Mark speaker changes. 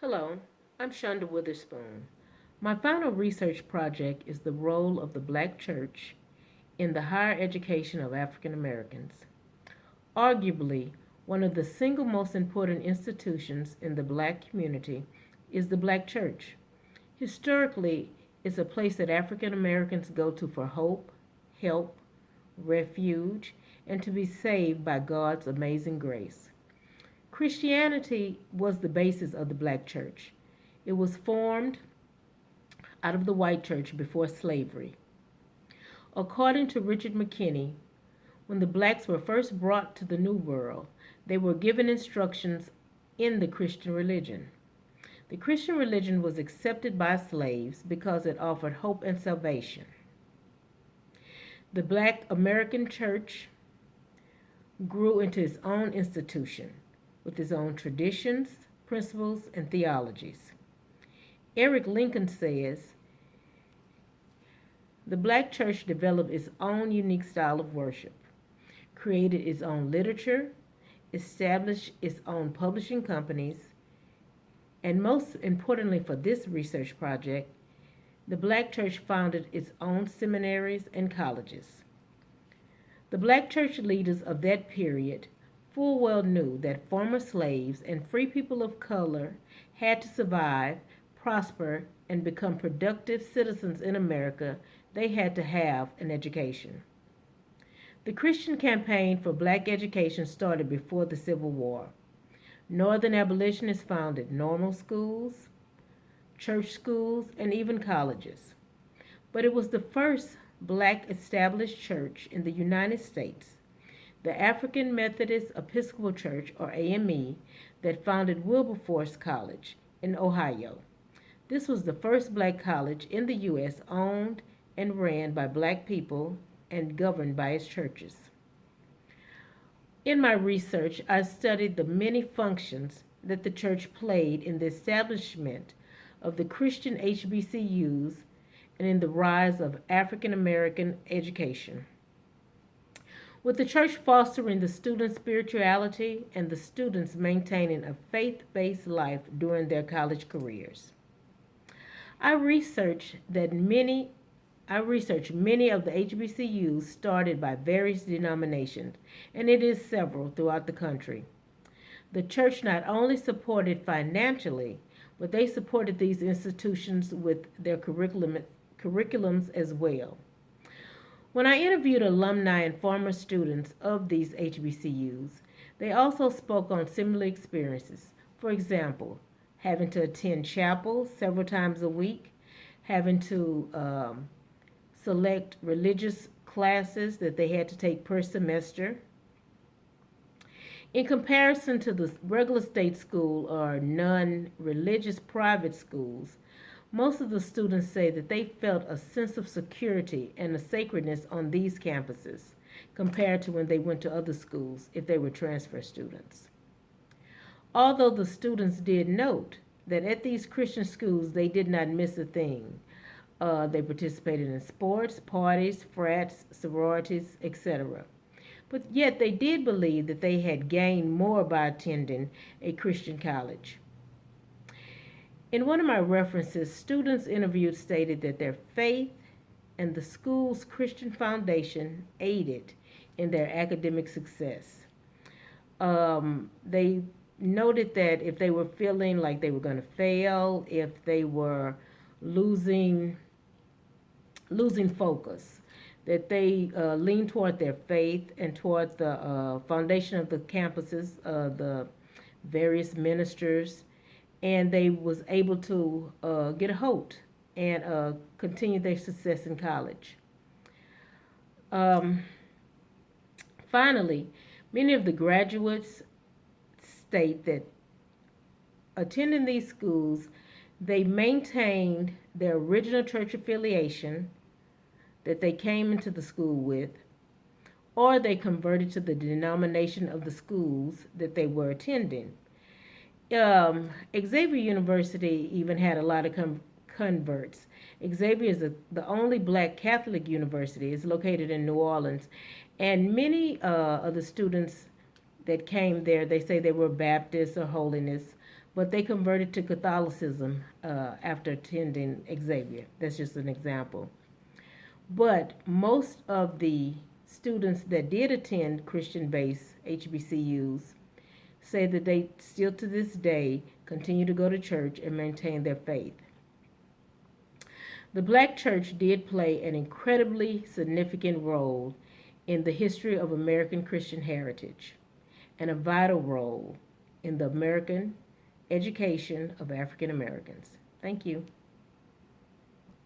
Speaker 1: Hello, I'm Shonda Witherspoon. My final research project is the role of the Black Church in the higher education of African Americans. Arguably, one of the single most important institutions in the Black community is the Black Church. Historically, it's a place that African Americans go to for hope, help, refuge, and to be saved by God's amazing grace. Christianity was the basis of the black church. It was formed out of the white church before slavery. According to Richard McKinney, when the blacks were first brought to the New World, they were given instructions in the Christian religion. The Christian religion was accepted by slaves because it offered hope and salvation. The black American church grew into its own institution with its own traditions, principles, and theologies. Eric Lincoln says the black church developed its own unique style of worship, created its own literature, established its own publishing companies, and most importantly for this research project, the black church founded its own seminaries and colleges. The black church leaders of that period full well knew that former slaves and free people of color had to survive, prosper, and become productive citizens in America. They had to have an education. The Christian campaign for black education started before the Civil War. Northern abolitionists founded normal schools, church schools, and even colleges. But it was the first black established church in the United States, the African Methodist Episcopal Church, or AME, that founded Wilberforce College in Ohio. This was the first black college in the U.S. owned and ran by black people and governed by its churches. In my research, I studied the many functions that the church played in the establishment of the Christian HBCUs and in the rise of African American education. With the church fostering the students' spirituality and the students maintaining a faith based life during their college careers. I researched that many I researched many of the HBCUs started by various denominations, and it is several throughout the country. The church not only supported financially, but they supported these institutions with their curriculums as well. When I interviewed alumni and former students of these HBCUs, they also spoke on similar experiences. For example, having to attend chapel several times a week, having to select religious classes that they had to take per semester. In comparison to the regular state school or non religious private schools, most of the students say that they felt a sense of security and a sacredness on these campuses compared to when they went to other schools if they were transfer students. Although the students did note that at these Christian schools they did not miss a thing. They participated in sports, parties, frats, sororities, etc. But yet they did believe that they had gained more by attending a Christian college. In one of my references, students interviewed stated that their faith and the school's Christian foundation aided in their academic success. They noted that if they were feeling like they were going to fail, if they were losing focus, that they leaned toward their faith and toward the foundation of the campuses, the various ministers, and they was able to get a hold and continue their success in college. Um, Finally, many of the graduates state that attending these schools, they maintained their original church affiliation that they came into the school with, or they converted to the denomination of the schools that they were attending. Xavier University even had a lot of converts. Xavier is the only black Catholic university. It's located in New Orleans, and many of the students that came there. They say they were Baptists or Holiness, but they converted to Catholicism after attending Xavier. That's just an example. But most of the students that did attend Christian-based HBCUs say that they still to this day continue to go to church and maintain their faith. The black church did play an incredibly significant role in the history of American Christian heritage and a vital role in the American education of African Americans. Thank you.